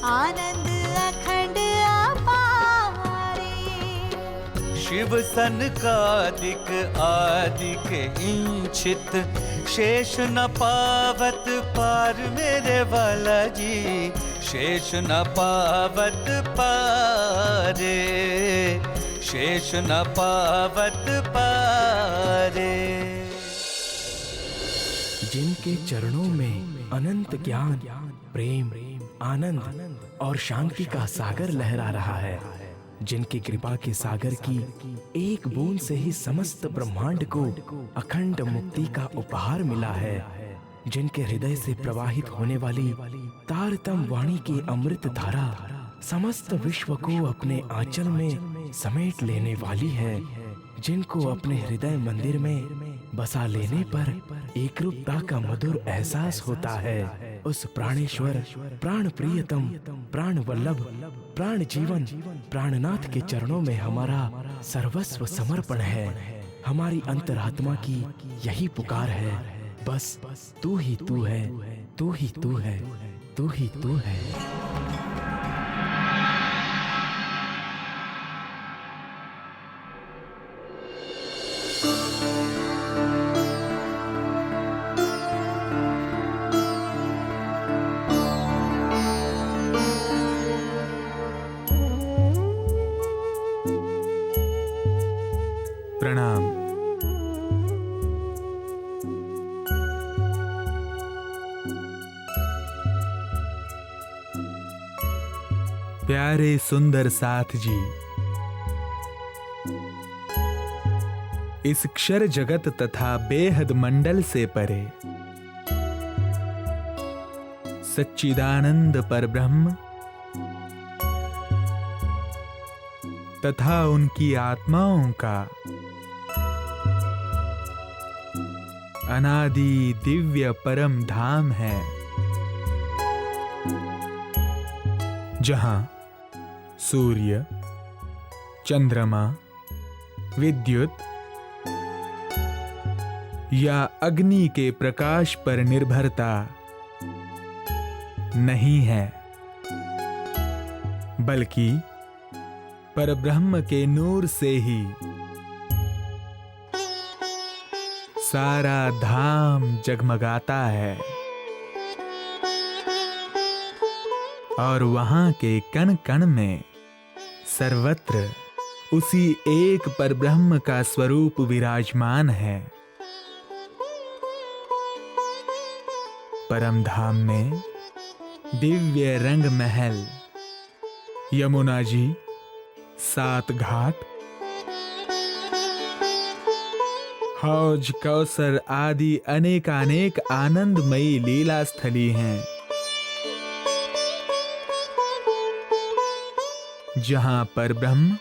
आनंद अखंड अपारे। शिव सनकादिक आदिक इंचित, शेष न पावत पार मेरे वाला जी, शेष न पावत पारे, शेष न पावत पारे। जिनके चरणों में अनंत ज्ञान, प्रेम, आनंद और शांति का सागर लहरा रहा है, जिनकी कृपा के सागर की एक बूंद से ही समस्त ब्रह्मांड को अखंड मुक्ति का उपहार मिला है, जिनके हृदय से प्रवाहित होने वाली तारतम वाणी की अमृत धारा समस्त विश्व को अपने आंचल में समेट लेने वाली है, जिनको अपने हृदय मंदिर में बसा लेने पर एकरूपता का मधुर एहसास होता है, उस प्राणेश्वर, प्राण प्रियतम, प्राण वल्लभ, प्राण जीवन, प्राणनाथ के चरणों में हमारा सर्वस्व समर्पण है। हमारी अंतरात्मा की यही पुकार है, बस तू ही तू है, तू ही तू है, तू ही तू है। प्रणाम। प्यारे सुंदर साथ जी, इस क्षर जगत तथा बेहद मंडल से परे सच्चिदानंद परब्रह्म तथा उनकी आत्माओं का अनादि दिव्य परम धाम है, जहां सूर्य, चंद्रमा, विद्युत या अग्नि के प्रकाश पर निर्भरता नहीं है, बल्कि परब्रह्म के नूर से ही सारा धाम जगमगाता है और वहां के कण कण में सर्वत्र उसी एक परब्रह्म का स्वरूप विराजमान है। परम धाम में दिव्य रंग महल, यमुना जी, 7 घाट, हौज, कौसर आदि अनेकानेक आनंदमयी लीला स्थली हैं, जहां परब्रह्म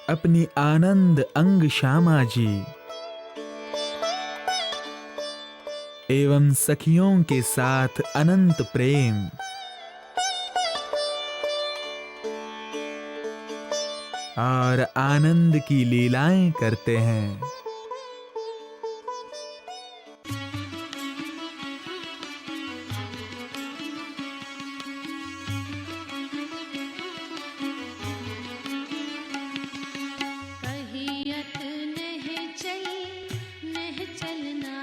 अपनी आनंद अंग श्यामा जी एवं सखियों के साथ अनंत प्रेम और आनंद की लीलाएं करते हैं। कहियत नहीं चली नहीं चलना,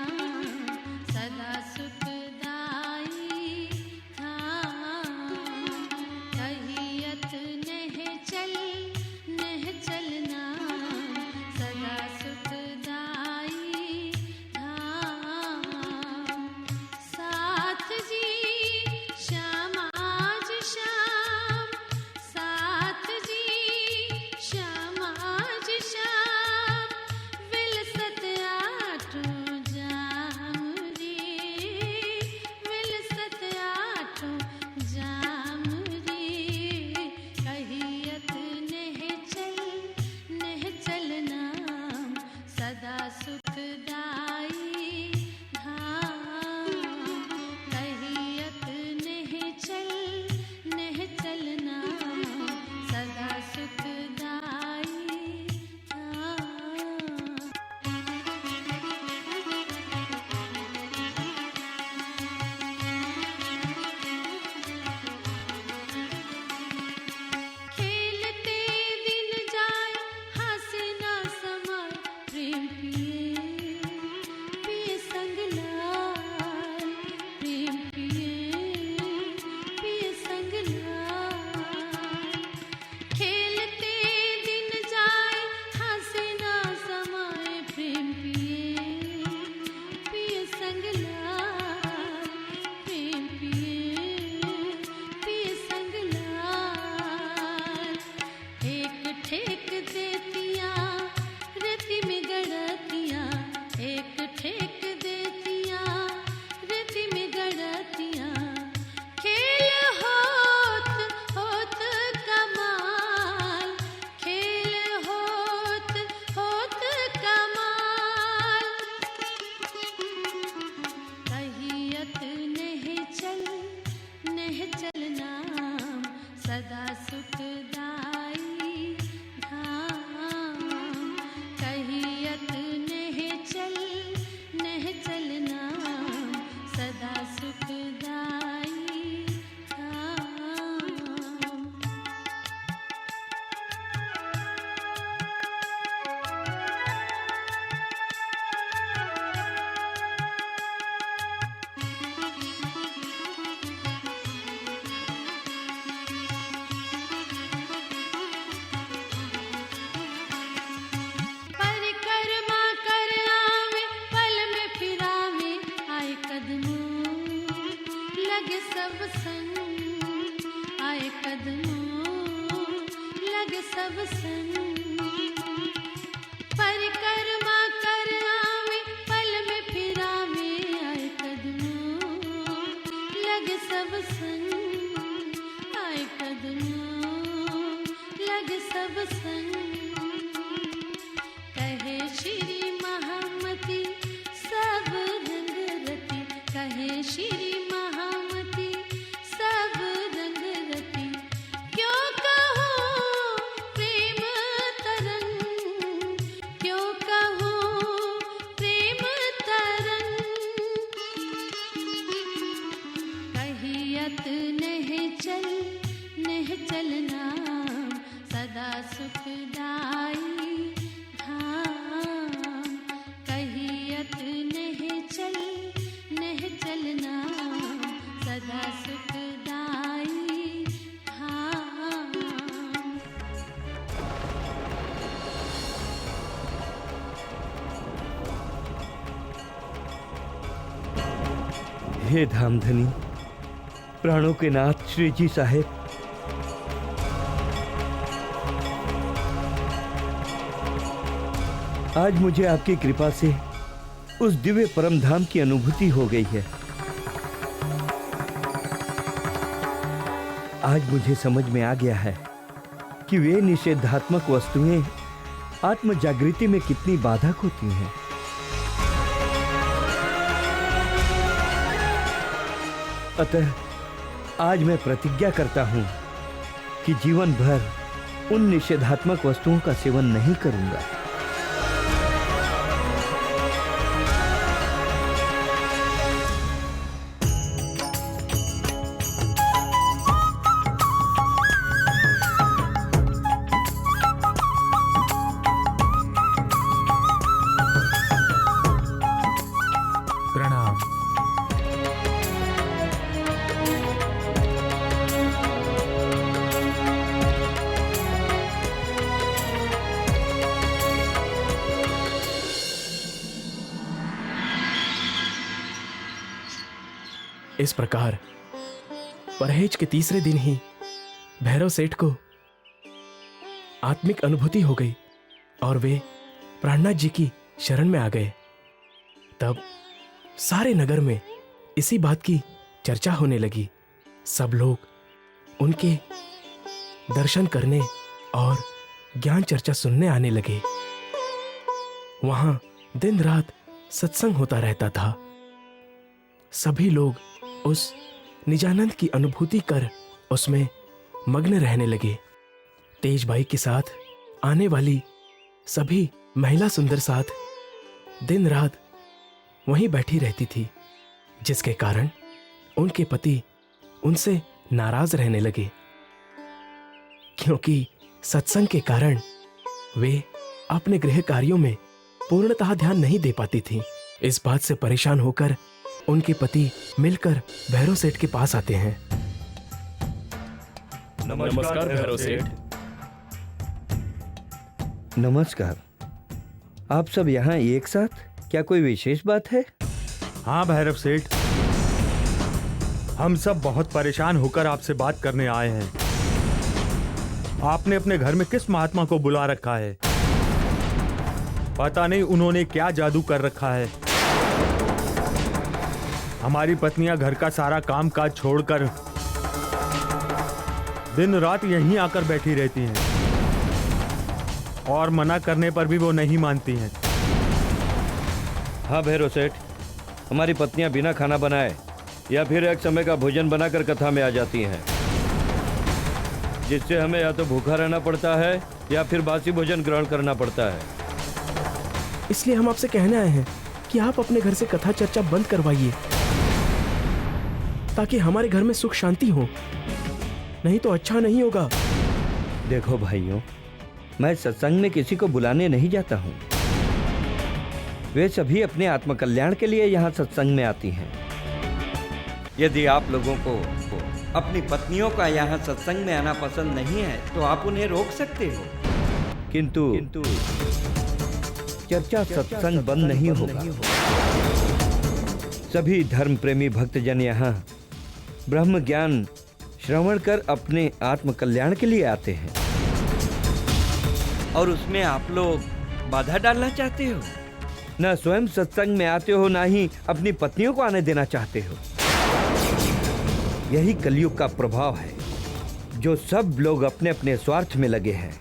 सदा सुखदाई था। कहियत नहीं चली नहीं चलना, सदा सुख सब संग आए कदमों लगे सब संग परिक्रमा कर आवे पल में फिर आवे आए कदमों लगे सब संग आए कदमों लगे सब संग कहे श्री महामती सब रंग रति कहे श्री महामती सब रंग रति क्यों कहो प्रेम तरंग क्यों कहो प्रेम तरंग कहियत नह चलना सदा सुखदाई धाम कहियत नह चलना सदा सुखदाई धाम। हे धामधनी, प्राणों के नाथ श्री जी साहेब, आज मुझे आपकी कृपा से उस दिव्य परम धाम की अनुभूति हो गई है। आज मुझे समझ में आ गया है कि वे निषेधात्मक वस्तुएं आत्म जागृति में कितनी बाधक होती हैं। अतः आज मैं प्रतिज्ञा करता हूं कि जीवन भर उन निषेधात्मक वस्तुओं का सेवन नहीं करूंगा। प्रणाम। इस प्रकार परहेज के तीसरे दिन ही भैरव सेठ को आत्मिक अनुभूति हो गई और वे प्राणनाथ जी की शरण में आ गए। तब सारे नगर में इसी बात की चर्चा होने लगी। सब लोग उनके दर्शन करने और ज्ञान चर्चा सुनने आने लगे। वहां दिन रात सत्संग होता रहता था। सभी लोग उस निजानंद की अनुभूति कर उसमें मग्न रहने लगे। तेजबाई के साथ आने वाली सभी महिला सुंदर साथ दिन रात वहीं बैठी रहती थी, जिसके कारण उनके पति उनसे नाराज रहने लगे, क्योंकि सत्संग के कारण वे अपने गृह कार्यों में पूर्णतः ध्यान नहीं दे पाती थीं। इस बात से परेशान होकर उनके पति मिलकर भैरव सेठ के पास आते हैं। नमस्कार भैरव सेठ। नमस्कार। आप सब यहाँ एक साथ, क्या कोई विशेष बात है? हाँ भैरव सेठ, हम सब बहुत परेशान होकर आपसे बात करने आए हैं। आपने अपने घर में किस महात्मा को बुला रखा है? पता नहीं उन्होंने क्या जादू कर रखा है। हमारी पत्नियां घर का सारा काम काज छोड़कर दिन रात यहीं आकर बैठी रहती हैं और मना करने पर भी वो नहीं मानती हैं। हाँ भैरव सेठ, हमारी पत्नियां बिना खाना बनाए या फिर एक समय का भोजन बनाकर कथा में आ जाती हैं, जिससे हमें या तो भूखा रहना पड़ता है या फिर बासी भोजन ग्रहण करना पड़ता है। इसलिए हम आपसे कहने आए हैं कि आप अपने घर से कथा चर्चा बंद करवाइए, ताकि हमारे घर में सुख शांति हो। नहीं तो अच्छा नहीं होगा। देखो भाइयों, मैं सत्संग में किसी को बुलाने नहीं जाता हूँ। वे सभी अपने आत्मकल्याण के लिए यहाँ सत्संग में आती हैं। यदि आप लोगों को अपनी पत्नियों का यहाँ सत्संग में आना पसंद नहीं है तो आप उन्हें रोक सकते हो, किंतु चर्चा सत्संग बंद नहीं होगा। सभी धर्म प्रेमी भक्तजन यहाँ ब्रह्म ज्ञान श्रवण कर अपने आत्म कल्याण के लिए आते हैं, और उसमें आप लोग बाधा डालना चाहते हो। न स्वयं सत्संग में आते हो, ना ही अपनी पत्नियों को आने देना चाहते हो। यही कलयुग का प्रभाव है, जो सब लोग अपने अपने स्वार्थ में लगे हैं।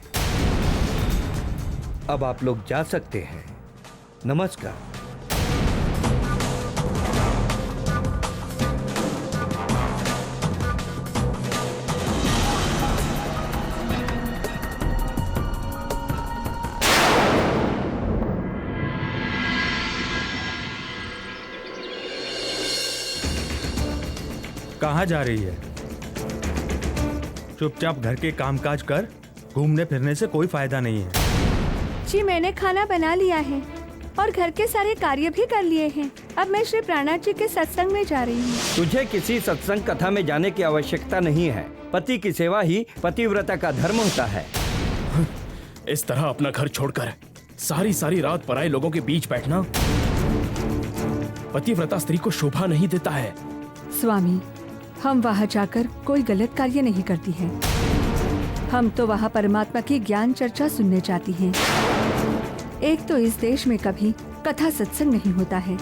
अब आप लोग जा सकते हैं। नमस्कार। कहाँ जा रही है? चुपचाप घर के कामकाज कर। घूमने फिरने से कोई फायदा नहीं है। जी मैंने खाना बना लिया है और घर के सारे कार्य भी कर लिए हैं। अब मैं श्री प्राणनाथ जी के सत्संग में जा रही हूँ। तुझे किसी सत्संग कथा में जाने की आवश्यकता नहीं है। पति की सेवा ही पतिव्रता का धर्म होता है। इस तरह अपना घर छोड़कर सारी सारी रात पराये लोगों के बीच बैठना पतिव्रता स्त्री को शोभा नहीं देता है। स्वामी, हम वहाँ जाकर कोई गलत कार्य नहीं करती हैं। हम तो वहाँ परमात्मा की ज्ञान चर्चा सुनने जाती हैं। एक तो इस देश में कभी कथा सत्संग नहीं होता है,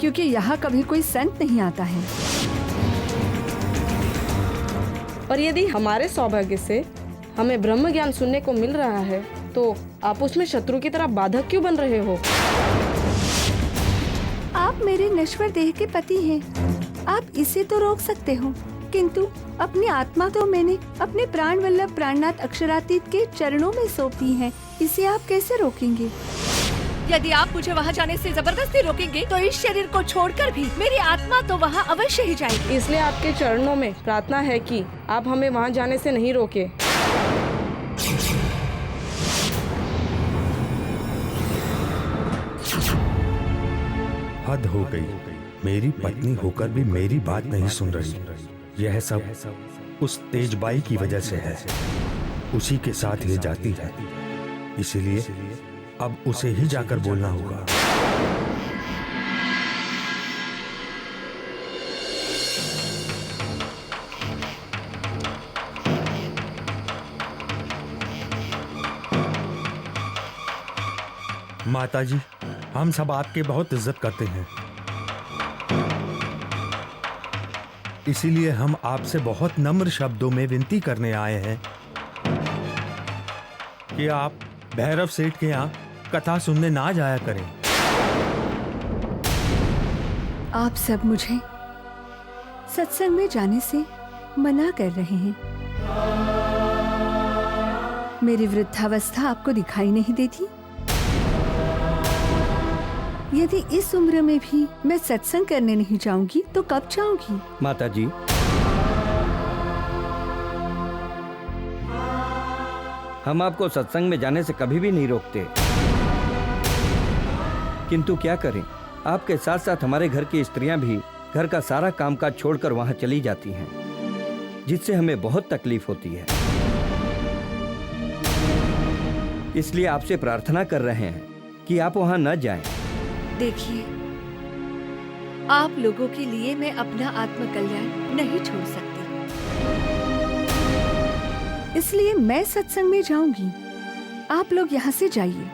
क्योंकि यहाँ कभी कोई संत नहीं आता है। और यदि हमारे सौभाग्य से हमें ब्रह्म ज्ञान सुनने को मिल रहा है, तो आप उसमें शत्रु की तरह बाधक क्यों बन रहे हो? आप मेरे नश्वर देह के पति हैं। आप इसे तो रोक सकते हो, किंतु अपनी आत्मा तो मैंने अपने प्राण वल्लभ प्राणनाथ अक्षरातीत के चरणों में सौंप दी है। इसे आप कैसे रोकेंगे? यदि आप मुझे वहाँ जाने से जबरदस्ती रोकेंगे, तो इस शरीर को छोड़कर भी मेरी आत्मा तो वहाँ अवश्य ही जाएगी। इसलिए आपके चरणों में प्रार्थना है कि आप हमें वहाँ जाने से नहीं रोके। हद हो गई। मेरी पत्नी होकर भी मेरी बात नहीं सुन रही। यह सब उस तेजबाई की वजह से है। उसी के साथ ले जाती है, इसीलिए अब उसे ही जाकर बोलना होगा। माताजी, हम सब आपके बहुत इज्जत करते हैं, इसीलिए हम आपसे बहुत नम्र शब्दों में विनती करने आए हैं कि आप भैरव सेठ के यहाँ कथा सुनने ना जाया करें। आप सब मुझे सत्संग में जाने से मना कर रहे हैं। मेरी वृद्धावस्था आपको दिखाई नहीं देती? यदि इस उम्र में भी मैं सत्संग करने नहीं जाऊंगी तो कब जाऊंगी? माताजी, हम आपको सत्संग में जाने से कभी भी नहीं रोकते, किंतु क्या करें, आपके साथ साथ हमारे घर की स्त्रियां भी घर का सारा कामकाज छोड़कर वहां चली जाती हैं, जिससे हमें बहुत तकलीफ होती है। इसलिए आपसे प्रार्थना कर रहे हैं कि आप वहां न जाएं। देखिए, आप लोगों के लिए मैं अपना आत्म कल्याण नहीं छोड़ सकती, इसलिए मैं सत्संग में जाऊंगी। आप लोग यहाँ से जाइए।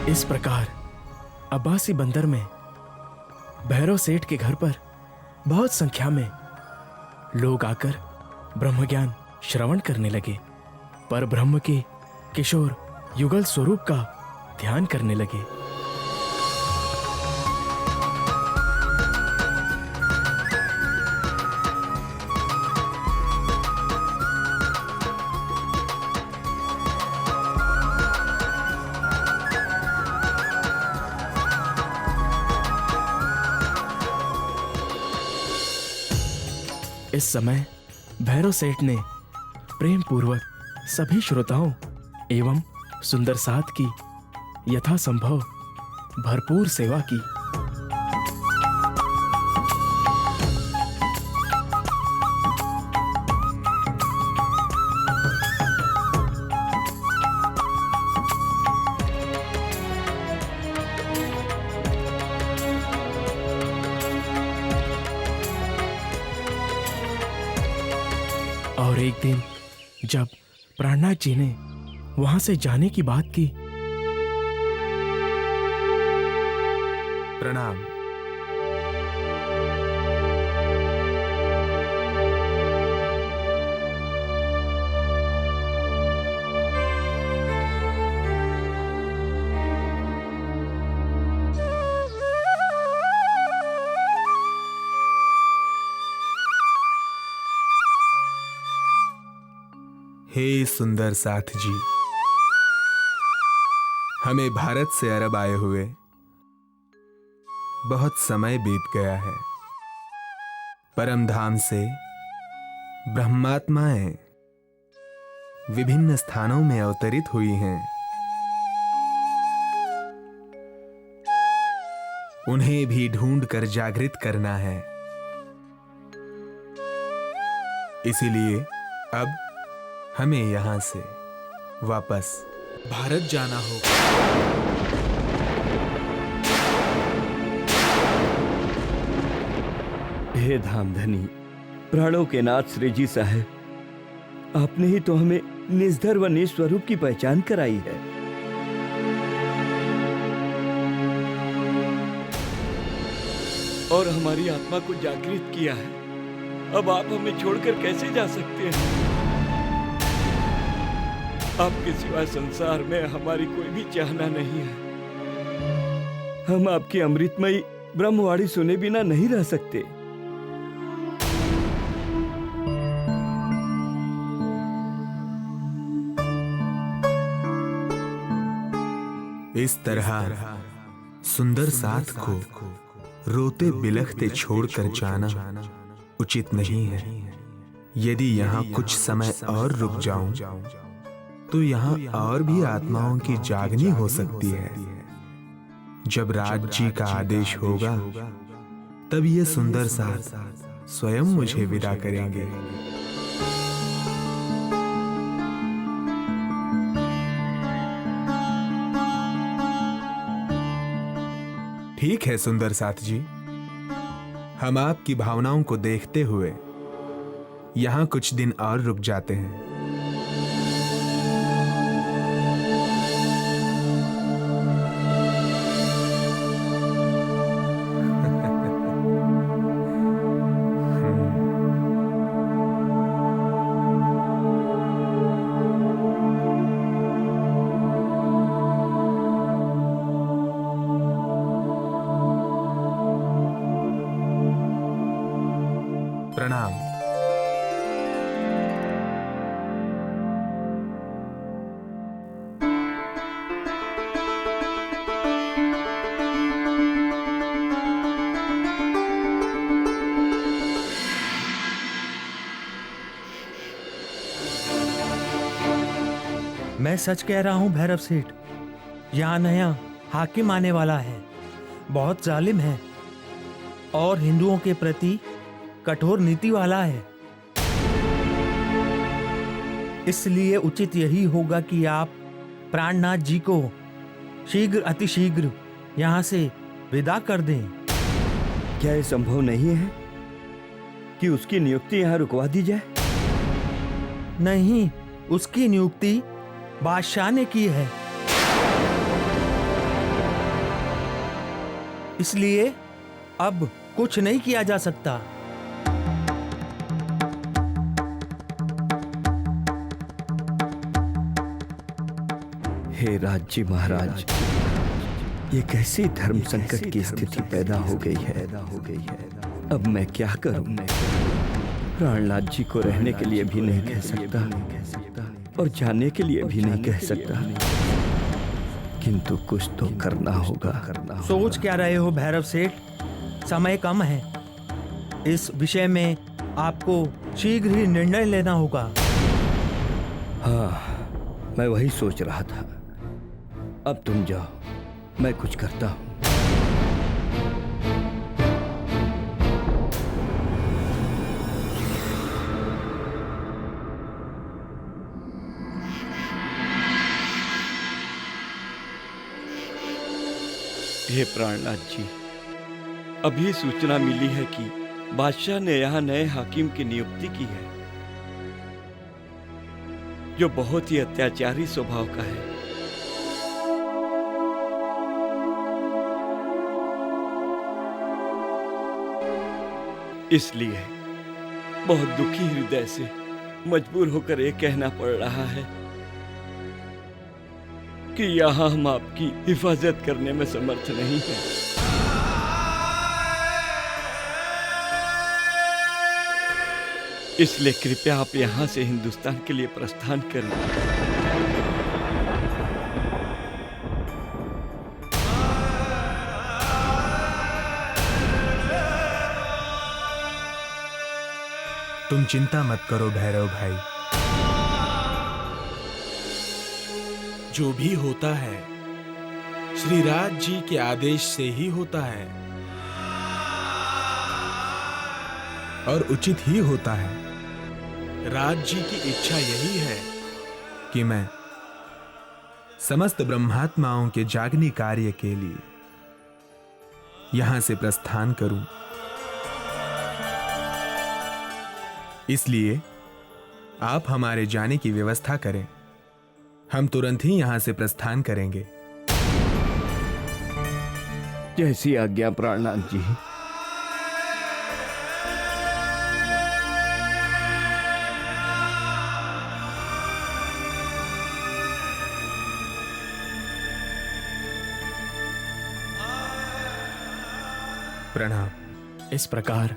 इस प्रकार अब्बासी बंदर में भैरव सेठ के घर पर बहुत संख्या में लोग आकर ब्रह्मज्ञान श्रवण करने लगे, पर ब्रह्म के किशोर युगल स्वरूप का ध्यान करने लगे। इस समय भैरव सेठ ने प्रेम पूर्वक सभी श्रोताओं एवं सुंदर साथ की यथासंभव भरपूर सेवा की। और एक दिन जब प्राणनाथ जी ने वहां से जाने की बात की। प्रणाम। हे सुंदर साथ जी, हमें भारत से अरब आए हुए बहुत समय बीत गया है। परम धाम से ब्रह्मात्माएं विभिन्न स्थानों में अवतरित हुई हैं। उन्हें भी ढूंढ कर जागृत करना है। इसीलिए अब हमें यहां से वापस भारत जाना होगा। हे धामधनी, प्राणों के नाथ श्री जी साहब, आपने ही तो हमें निस्धर व निस्वरूप की पहचान कराई है। और हमारी आत्मा को जागृत किया है। अब आप हमें छोड़कर कैसे जा सकते हैं? आपके सिवा संसार में हमारी कोई भी चाहना नहीं है। हम आपकी अमृतमयी ब्रह्मवाणी सुने बिना नहीं रह सकते। इस तरह सुंदर साथ को रोते बिलखते छोड़कर जाना उचित नहीं है। यदि यहाँ कुछ समय और रुक जाऊं तो यहाँ और भी आत्माओं की जागनी हो सकती है। जब राज जी का आदेश होगा तब ये सुंदर साथ स्वयं मुझे विदा करेंगे। ठीक है सुंदर साथ जी, हम आपकी भावनाओं को देखते हुए यहाँ कुछ दिन और रुक जाते हैं। प्रणाम। मैं सच कह रहा हूं भैरव सेठ, यहाँ नया हाकिम आने वाला है। बहुत जालिम है और हिंदुओं के प्रति कठोर नीति वाला है। इसलिए उचित यही होगा कि आप प्राणनाथ जी को शीघ्र अतिशीघ्र यहाँ से विदा कर दें। क्या यह संभव नहीं है कि उसकी नियुक्ति यहाँ रुकवा दी जाए? नहीं, उसकी नियुक्ति बादशाह ने की है, इसलिए अब कुछ नहीं किया जा सकता। हे राज्य महाराज, ये कैसी धर्म संकट की स्थिति पैदा हो गई है। अब मैं क्या करूं? प्राणनाथ जी को रहने के लिए भी नहीं कह सकता और जाने के लिए भी नहीं कह सकता, किंतु कुछ तो करना होगा। सोच क्या रहे हो भैरव सेठ? समय कम है। इस विषय में आपको शीघ्र ही निर्णय लेना होगा। हाँ, मैं वही सोच रहा था। अब तुम जाओ, मैं कुछ करता हूं। हे प्राणनाथ जी, अभी सूचना मिली है कि बादशाह ने यहाँ नए हाकिम की नियुक्ति की है। जो बहुत ही अत्याचारी स्वभाव का है। इसलिए बहुत दुखी हृदय से मजबूर होकर ये कहना पड़ रहा है कि यहाँ हम आपकी हिफाजत करने में समर्थ नहीं हैं। इसलिए कृपया आप यहाँ से हिंदुस्तान के लिए प्रस्थान करें। तुम चिंता मत करो भैरव भाई। जो भी होता है श्री राज जी के आदेश से ही होता है और उचित ही होता है। राज जी की इच्छा यही है कि मैं समस्त ब्रह्मात्माओं के जागनी कार्य के लिए यहां से प्रस्थान करूं। इसलिए आप हमारे जाने की व्यवस्था करें। हम तुरंत ही यहां से प्रस्थान करेंगे। जैसी आज्ञा प्राणनाथ जी। प्रणाम। इस प्रकार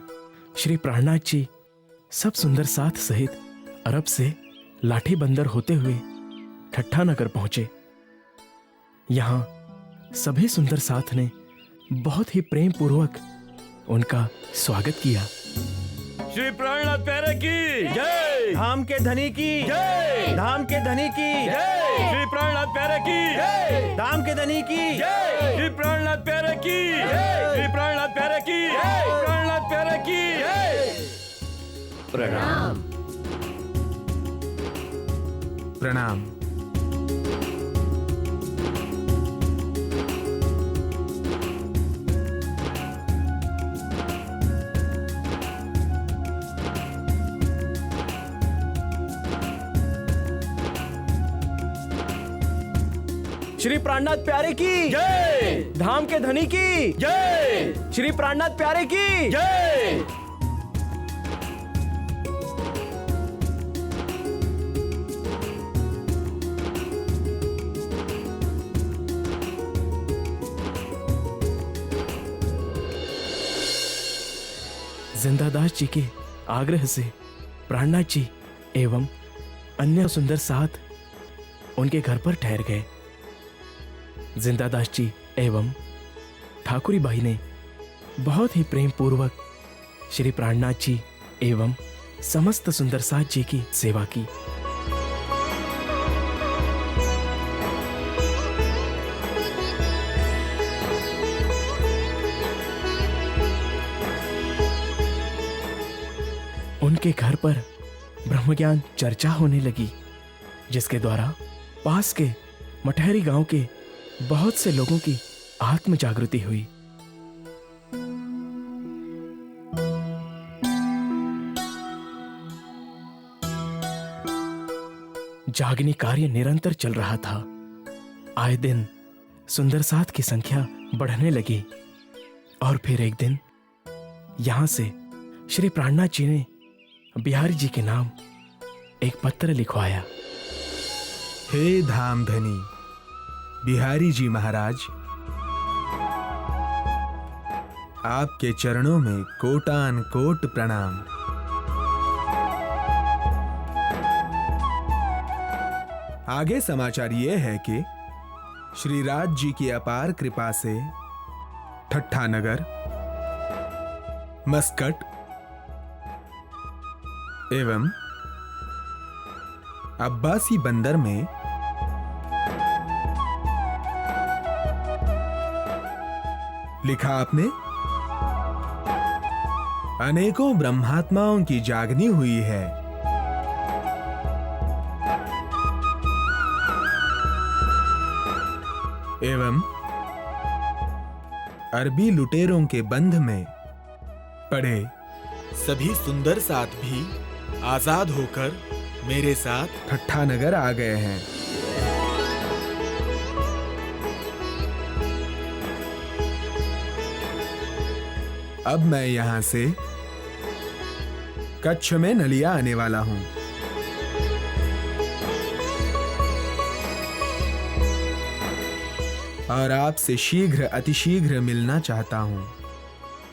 श्री प्राणनाथ जी सब सुंदर साथ सहित अरब से लाठी बंदर होते हुए ठट्ठा नगर पहुंचे। यहाँ सभी सुंदर साथ ने बहुत ही प्रेम पूर्वक उनका स्वागत किया। श्री प्राणनाथ प्यारे की जय। धाम के धनी की जय। धाम के धनी की जय। श्री प्राणनाथ प्यारे की जय। धाम के धनी की जय। श्री प्राणनाथ प्यारे की जय। श्री प्राणनाथ प्यारे की जय। प्राणनाथ प्यारे की जय। प्रणाम। प्रणाम। श्री प्राणनाथ प्यारे की जय। धाम के धनी की जय। श्री प्राणनाथ प्यारे की जय। जिंदादास जी के आग्रह से प्राणनाथ जी एवं अन्य सुंदर साथ उनके घर पर ठहर गए। जिंदादास जी एवं ठाकुरी बाई ने बहुत ही प्रेम पूर्वक श्री प्राणनाथ जी एवं समस्त सुंदर साथ जी की सेवा की। उनके घर पर ब्रह्मज्ञान चर्चा होने लगी, जिसके द्वारा पास के मठहरी गांव के बहुत से लोगों की आत्म जागृति हुई। जागनी कार्य निरंतर चल रहा था। आए दिन सुंदर साथ की संख्या बढ़ने लगी और फिर एक दिन यहां से श्री प्राणनाथ जी ने बिहारी जी के नाम एक पत्र लिखवाया। हे धाम धनी बिहारी जी महाराज, आपके चरणों में कोटान कोट प्रणाम। आगे समाचार ये है कि श्री राज जी की अपार कृपा से ठट्ठा नगर, मस्कट एवं अब्बासी बंदर में लिखा आपने अनेकों ब्रह्मात्माओं की जागनी हुई है। एवं अरबी लुटेरों के बंध में पड़े सभी सुंदर साथ भी आजाद होकर मेरे साथ ठट्ठा नगर आ गए हैं। अब मैं यहाँ से कच्छ में नलिया आने वाला हूँ। और आपसे शीघ्र अतिशीघ्र मिलना चाहता हूँ।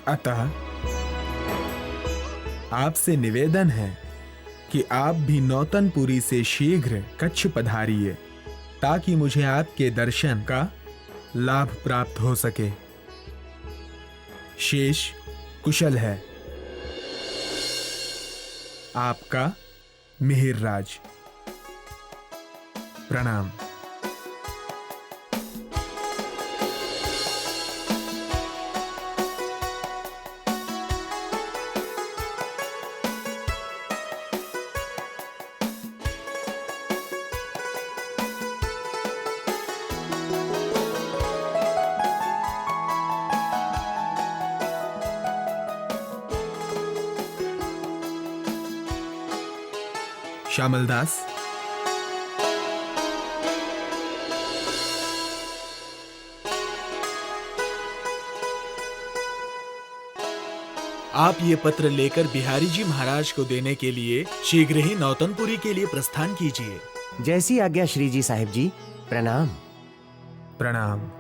अतः आपसे निवेदन है कि आप भी नौतनपुरी से शीघ्र कच्छ पधारिए, ताकि मुझे आपके दर्शन का लाभ प्राप्त हो सके। शेष कुशल है। आपका मिहिर राज। प्रणाम। श्यामल दास, आप ये पत्र लेकर बिहारी जी महाराज को देने के लिए शीघ्र ही नौतनपुरी के लिए प्रस्थान कीजिए। जैसी आज्ञा श्री जी साहिब जी। प्रणाम। प्रणाम।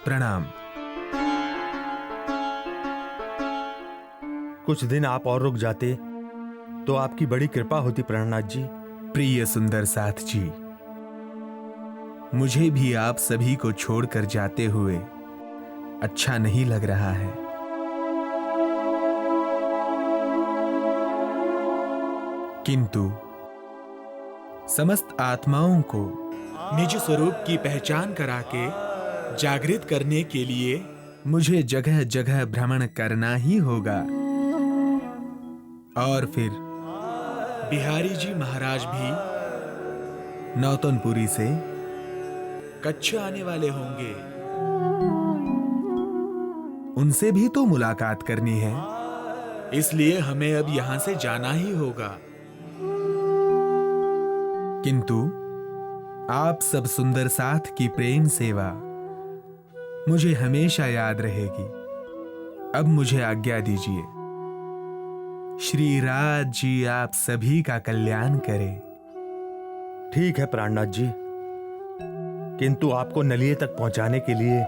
प्रणाम। कुछ दिन आप और रुक जाते तो आपकी बड़ी कृपा होती प्राणनाथ जी। प्रिय सुंदर साथ जी, मुझे भी आप सभी को छोड़कर जाते हुए अच्छा नहीं लग रहा है। किंतु समस्त आत्माओं को निज स्वरूप की पहचान करा के जागृत करने के लिए मुझे जगह जगह भ्रमण करना ही होगा। और फिर बिहारी जी महाराज भी नौतनपुरी से कच्छ आने वाले होंगे। उनसे भी तो मुलाकात करनी है, इसलिए हमें अब यहां से जाना ही होगा। किंतु आप सब सुंदर साथ की प्रेम सेवा मुझे हमेशा याद रहेगी। अब मुझे आज्ञा दीजिए। श्री राज जी आप सभी का कल्याण करे। ठीक है प्राणनाथ जी, किंतु आपको नलिये तक पहुंचाने के लिए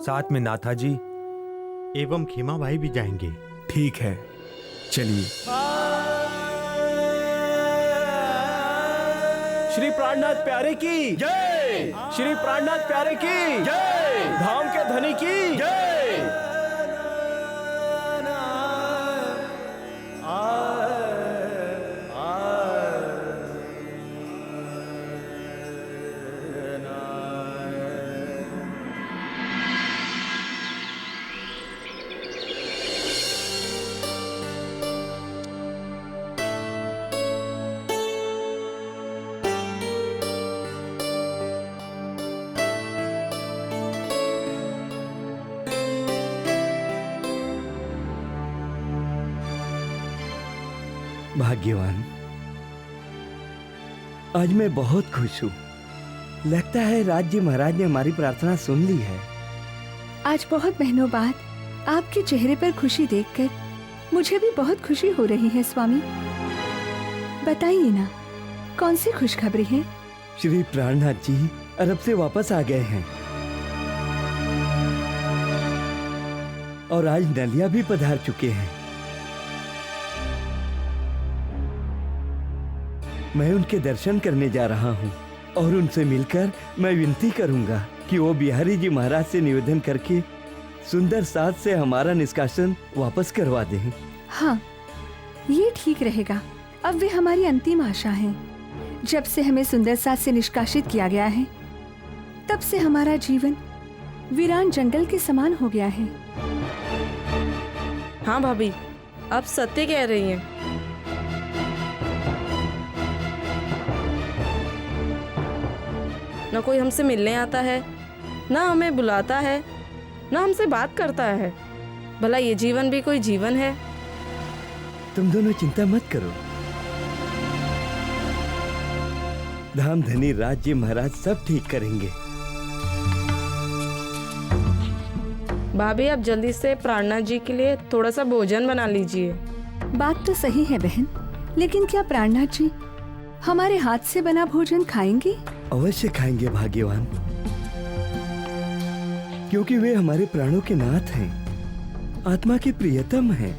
साथ में नाथा जी एवं खीमा भाई भी जाएंगे। ठीक है, चलिए। श्री प्राणनाथ प्यारे की जय। श्री प्राणनाथ प्यारे की जय। धाम के धनी की जय। भाग्यवान, आज मैं बहुत खुश हूँ। लगता है राज्य महाराज ने हमारी प्रार्थना सुन ली है। आज बहुत महीनों बाद आपके चेहरे पर खुशी देखकर मुझे भी बहुत खुशी हो रही है स्वामी। बताइए ना, कौन सी खुशखबरी है? श्री प्राणनाथ जी अरब से वापस आ गए हैं और आज नलिया भी पधार चुके हैं। मैं उनके दर्शन करने जा रहा हूँ और उनसे मिलकर मैं विनती करूंगा कि वो बिहारी जी महाराज से निवेदन करके सुंदर साथ से हमारा निष्कासन वापस करवा दें। हाँ, ये ठीक रहेगा। अब वे हमारी अंतिम आशा हैं। जब से हमें सुंदर साथ से निष्कासित किया गया है, तब से हमारा जीवन वीरान जंगल के समान हो गया है। हाँ भाभी, आप सत्य कह रही हैं। न कोई हमसे मिलने आता है, न हमें बुलाता है, न हमसे बात करता है। भला ये जीवन भी कोई जीवन है? तुम दोनों चिंता मत करो। धाम धनी राज्य महाराज सब ठीक करेंगे। भाभी, आप जल्दी से प्राणनाथ जी के लिए थोड़ा सा भोजन बना लीजिए। बात तो सही है बहन, लेकिन क्या प्राणनाथ जी हमारे हाथ से बना भोजन खाएंगे? अवश्य खाएंगे भाग्यवान, क्योंकि वे हमारे प्राणों के नाथ हैं, आत्मा के प्रियतम हैं।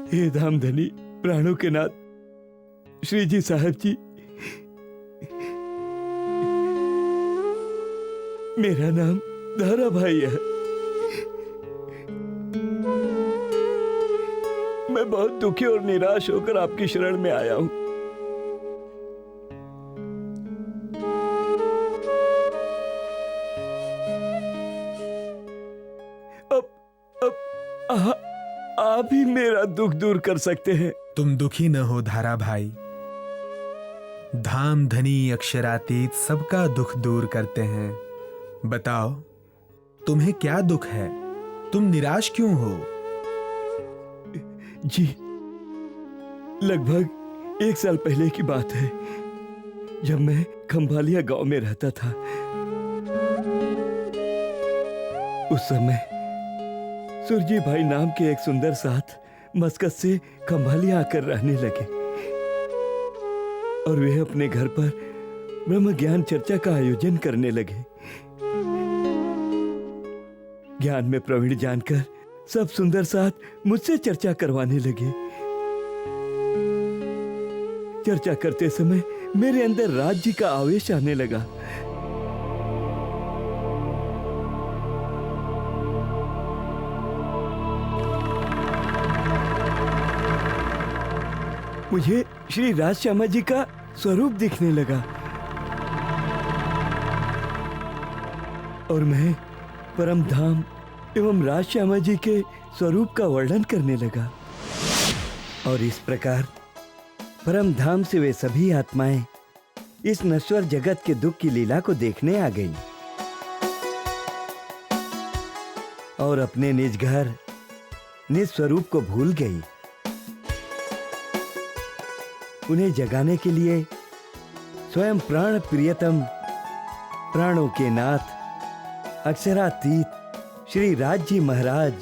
हे धामधनी प्राणों के नाथ श्री जी साहब जी, मेरा नाम दारा भाई है। मैं बहुत दुखी और निराश होकर आपकी शरण में आया हूं। अब आप ही मेरा दुख दूर कर सकते हैं। तुम दुखी न हो धारा भाई, धाम धनी अक्षरातीत सबका दुख दूर करते हैं। बताओ तुम्हें क्या दुख है, तुम निराश क्यों हो? जी, लगभग 1 साल पहले की बात है, जब मैं खंभालिया गांव में रहता था। उस समय सुरजी भाई नाम के एक सुंदर साथ मस्कत से खंभालिया आकर रहने लगे और वे अपने घर पर ब्रह्म ज्ञान चर्चा का आयोजन करने लगे। ज्ञान में प्रवीण जानकर सब सुंदर साथ मुझसे चर्चा करवाने लगे। चर्चा करते समय मेरे अंदर राज्य का आवेश आने लगा। मुझे श्री राज श्यामा जी का स्वरूप दिखने लगा और मैं परम धाम एवं राज श्यामा जी के स्वरूप का वर्णन करने लगा। और इस प्रकार परम धाम से वे सभी आत्माएं इस नश्वर जगत के दुख की लीला को देखने आ गईं और अपने निज घर निज स्वरूप को भूल गई। उन्हें जगाने के लिए स्वयं प्राण प्रियतम प्राणों के नाथ अक्षरातीत श्री राज जी महाराज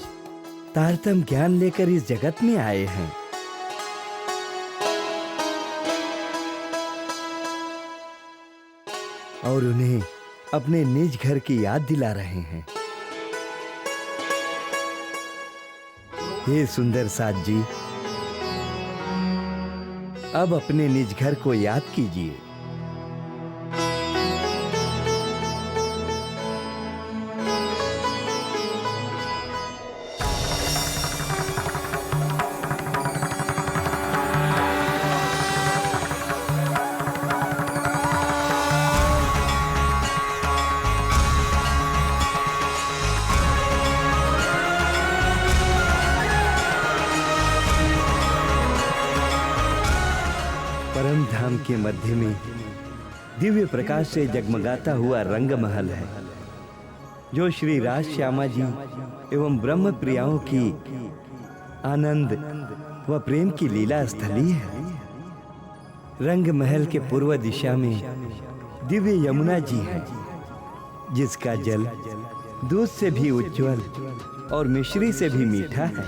तारतम ज्ञान लेकर इस जगत में आए हैं। और उन्हें अपने निज घर की याद दिला रहे हैं। हे सुंदर साथ जी, अब अपने निज घर को याद कीजिए। परम धाम के मध्य में दिव्य प्रकाश से जगमगाता हुआ रंग महल है, जो श्री राज श्यामा जी एवं ब्रह्म प्रियाओं की आनंद व प्रेम की लीला स्थली है। रंग महल के पूर्व दिशा में दिव्य यमुना जी है, जिसका जल दूध से भी उज्जवल और मिश्री से भी मीठा है।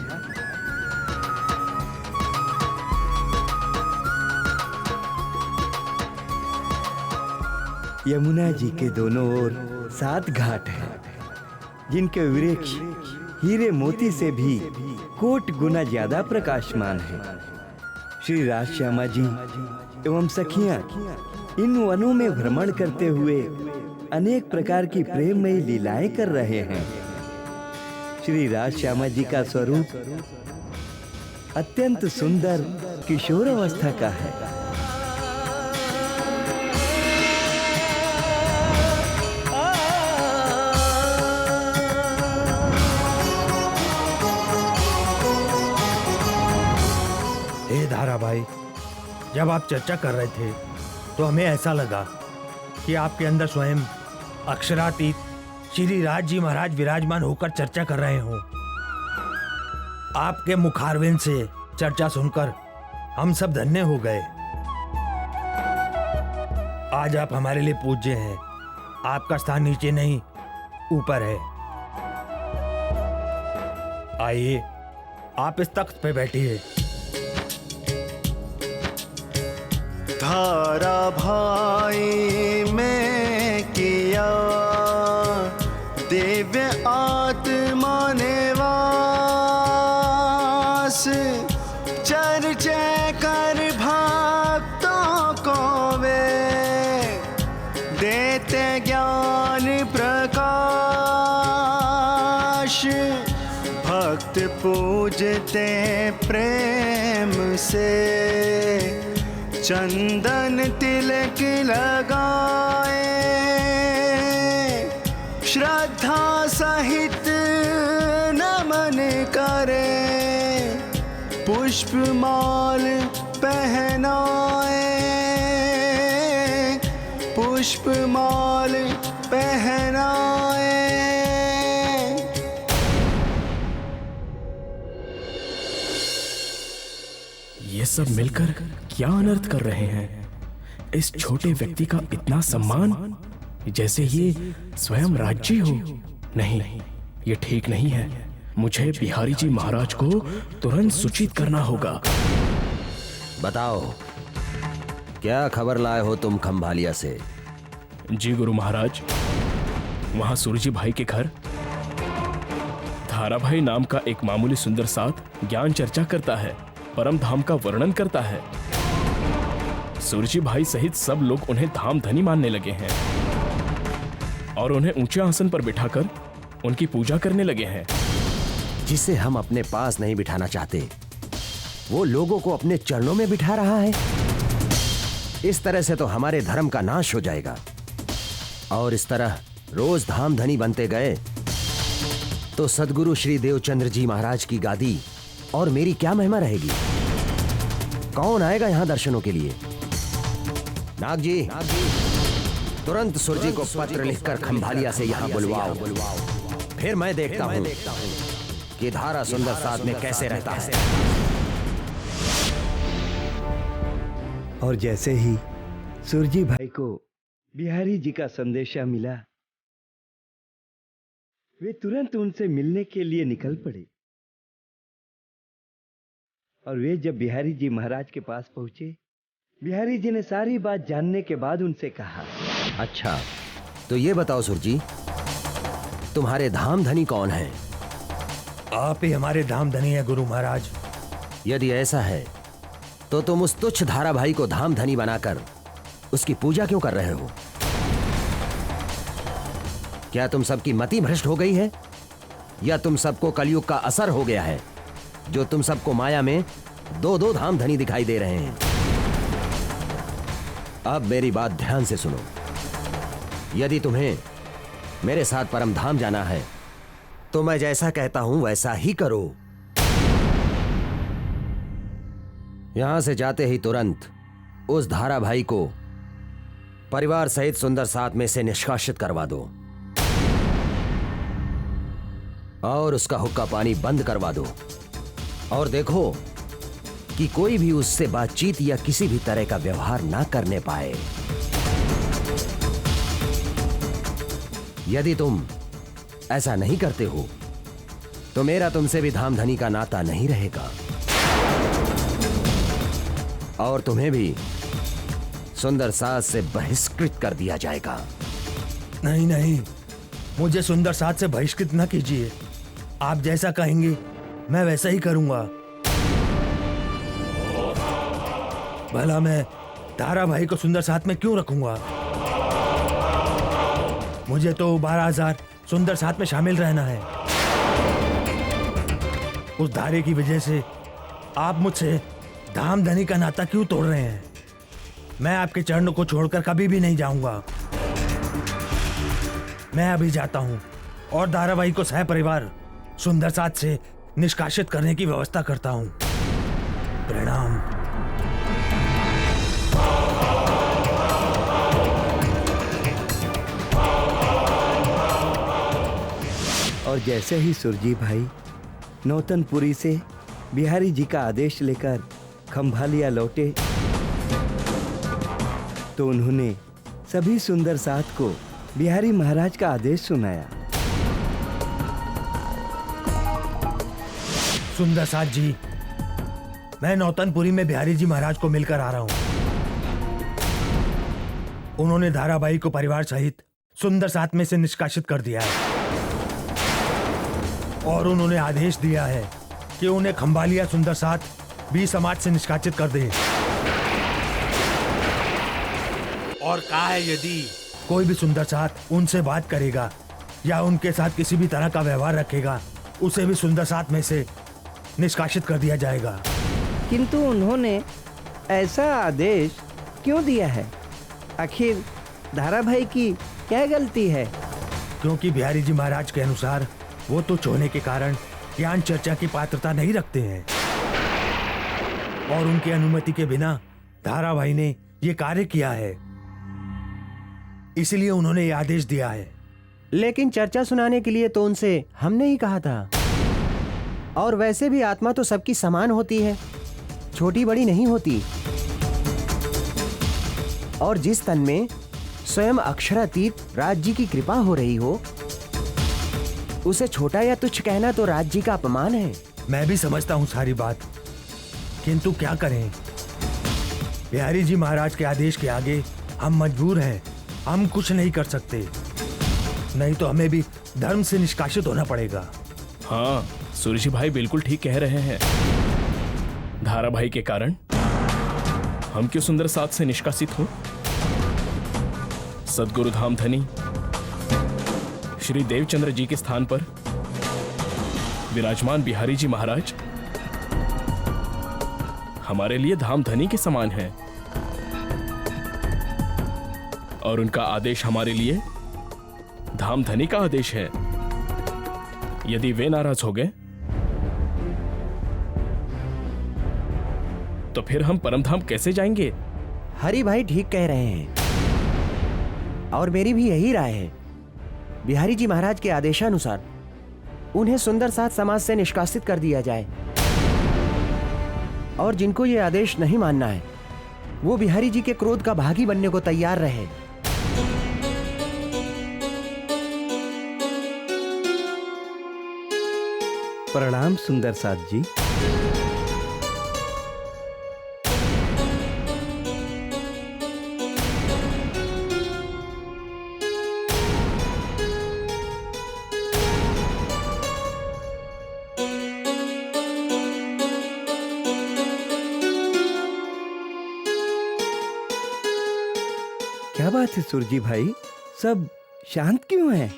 यमुना जी के दोनों ओर 7 घाट हैं, जिनके वृक्ष हीरे मोती से भी कोट गुना ज्यादा प्रकाशमान है। श्री राज श्यामा जी एवं सखियां इन वनों में भ्रमण करते हुए अनेक प्रकार की प्रेममयी लीलाएं कर रहे हैं। श्री राज श्यामा जी का स्वरूप अत्यंत सुंदर किशोर अवस्था का है। धारा भाई, जब आप चर्चा कर रहे थे तो हमें ऐसा लगा कि आपके अंदर स्वयं अक्षरातीत श्री राज जी महाराज विराजमान होकर चर्चा कर रहे हों। आपके मुखारविंद से चर्चा सुनकर हम सब धन्य हो गए। आज आप हमारे लिए पूज्य हैं। आपका स्थान नीचे नहीं ऊपर है। आइए, आप इस तख्त पे बैठिए। धारा भाई में किया दिव्य आत्मा ने वास, चर्चा कर भक्तों को वे देते ज्ञान प्रकाश। भक्त पूजते प्रेम से, चंदन तिलक लगाए, श्रद्धा सहित नमन करे, पुष्पमाल पहनाए, पुष्पमाल पहनाए। ये सब मिलकर क्या अनर्थ कर रहे हैं? इस छोटे व्यक्ति का इतना सम्मान, जैसे ये स्वयं राज्य हो। नहीं, ये ठीक नहीं है। मुझे बिहारी जी महाराज को तुरंत सूचित करना होगा। बताओ, क्या खबर लाए हो तुम खंभालिया से? जी गुरु महाराज, वहां सूरजी भाई के घर धारा भाई नाम का एक मामूली सुंदर साथ ज्ञान चर्चा करता है, परम धाम का वर्णन करता है। सूरजी भाई सहित सब लोग उन्हें धाम धनी मानने लगे हैं और उन्हें ऊंचे आसन पर बिठाकर उनकी पूजा करने लगे हैं। जिसे हम अपने पास नहीं बिठाना चाहते, वो लोगों को अपने चरणों में बिठा रहा है। इस तरह से तो हमारे धर्म का नाश हो जाएगा। और इस तरह रोज धाम धनी बनते गए तो सदगुरु श्री देवचंद्र जी महाराज की गादी और मेरी क्या महिमा रहेगी? कौन आएगा यहां दर्शनों के लिए? नाग जी, तुरंत सुरजी को पत्र लिखकर खंभालिया से यहां बुलवाओ। फिर मैं देखता हूं कि धारा सुंदर साथ में कैसे रहता है। और जैसे ही सुरजी भाई को बिहारी जी का संदेशा मिला, वे तुरंत उनसे मिलने के लिए निकल पड़े। और वे जब बिहारी जी महाराज के पास पहुंचे, बिहारी जी ने सारी बात जानने के बाद उनसे कहा, अच्छा, तो ये बताओ सुरजी, तुम्हारे धाम धनी कौन है? आप ही हमारे धाम धनी है गुरु महाराज। यदि ऐसा है तो तुम उस तुच्छ धारा भाई को धाम धनी बनाकर उसकी पूजा क्यों कर रहे हो? क्या तुम सबकी मति भ्रष्ट हो गई है, या तुम सबको कलयुग का असर हो गया है, जो तुम सबको माया में दो दो धाम धनी दिखाई दे रहे हैं? अब मेरी बात ध्यान से सुनो। यदि तुम्हें मेरे साथ परम धाम जाना है तो मैं जैसा कहता हूं वैसा ही करो। यहां से जाते ही तुरंत उस धारा भाई को परिवार सहित सुंदर साथ में से निष्कासित करवा दो और उसका हुक्का पानी बंद करवा दो। और देखो कि कोई भी उससे बातचीत या किसी भी तरह का व्यवहार ना करने पाए। यदि तुम ऐसा नहीं करते हो तो मेरा तुमसे भी धामधनी का नाता नहीं रहेगा और तुम्हें भी सुंदर साथ से बहिष्कृत कर दिया जाएगा। नहीं नहीं, मुझे सुंदर साथ से बहिष्कृत न कीजिए। आप जैसा कहेंगे मैं वैसा ही करूंगा। भला मैं तारा भाई को सुंदर साथ में क्यों रखूंगा? मुझे तो 12,000 सुंदर साथ में शामिल रहना है। उस धारे की वजह से आप मुझसे धामधनी का नाता क्यों तोड़ रहे हैं? मैं आपके चरणों को छोड़कर कभी भी नहीं जाऊंगा। मैं अभी जाता हूं और दाराबाई को सह परिवार सुंदर साथ से निष्कासित करने की व्यवस्था करता हूं। प्रणाम। और जैसे ही सुरजी भाई नौतनपुरी से बिहारी जी का आदेश लेकर खंभालिया लौटे तो उन्होंने सभी सुंदर साथ को बिहारी महाराज का आदेश सुनाया। सुंदर साथ जी, मैं नौतनपुरी में बिहारी जी महाराज को मिलकर आ रहा हूं। उन्होंने धाराबाई को परिवार सहित सुंदर साथ में से निष्कासित कर दिया है और उन्होंने आदेश दिया है कि उन्हें खंभालिया सुंदर साथ भी समाज से निष्कासित कर दे। और कहा है यदि कोई भी सुंदर साथ उनसे बात करेगा या उनके साथ किसी भी तरह का व्यवहार रखेगा, उसे भी सुंदर साथ में से निष्कासित कर दिया जाएगा। किंतु उन्होंने ऐसा आदेश क्यों दिया है? आखिर धाराभाई की क्या गलती है? क्योंकि बिहारी जी महाराज के अनुसार वो तो होने के कारण ज्ञान चर्चा की पात्रता नहीं रखते हैं और उनकी अनुमति के बिना धाराभाई ने ये कार्य किया है, इसलिए उन्होंने ये आदेश दिया है। लेकिन चर्चा सुनाने के लिए तो उनसे हमने ही कहा था। और वैसे भी आत्मा तो सबकी समान होती है, छोटी बड़ी नहीं होती। और जिस तन में स्वयं अक्षरातीत राज जी की कृपा हो रही हो, उसे छोटा या तुच्छ कहना तो राज जी का अपमान है। मैं भी समझता हूँ सारी बात, किंतु क्या करें, बिहारी जी महाराज के आदेश के आगे हम मजबूर हैं। हम कुछ नहीं कर सकते, नहीं तो हमें भी धर्म से निष्कासित होना पड़ेगा। हाँ, सूरज भाई बिल्कुल ठीक कह रहे हैं। धारा भाई के कारण हम क्यों सुंदर साथ से निष्कासित हो? सदगुरु धामधनी श्री देवचंद्र जी के स्थान पर विराजमान बिहारी जी महाराज हमारे लिए धामधनी के समान है और उनका आदेश हमारे लिए धामधनी का आदेश है। यदि वे नाराज हो गए तो फिर हम परमधाम कैसे जाएंगे? हरि भाई ठीक कह रहे हैं और मेरी भी यही राय है। बिहारी जी महाराज के आदेशानुसार उन्हें सुंदर साथ समाज से निष्कासित कर दिया जाए और जिनको ये आदेश नहीं मानना है वो बिहारी जी के क्रोध का भागी बनने को तैयार रहे। प्रणाम सुंदर साथ जी। क्या बात है सुरजी भाई, सब शांत क्यों हैं?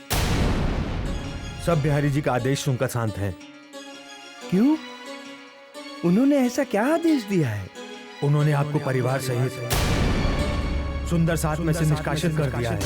सब बिहारी जी का आदेश सुनकर शांत हैं। क्यों? उन्होंने ऐसा क्या आदेश दिया है? उन्होंने आपको परिवार सहित सुंदर साथ में से निष्कासित कर दिया है।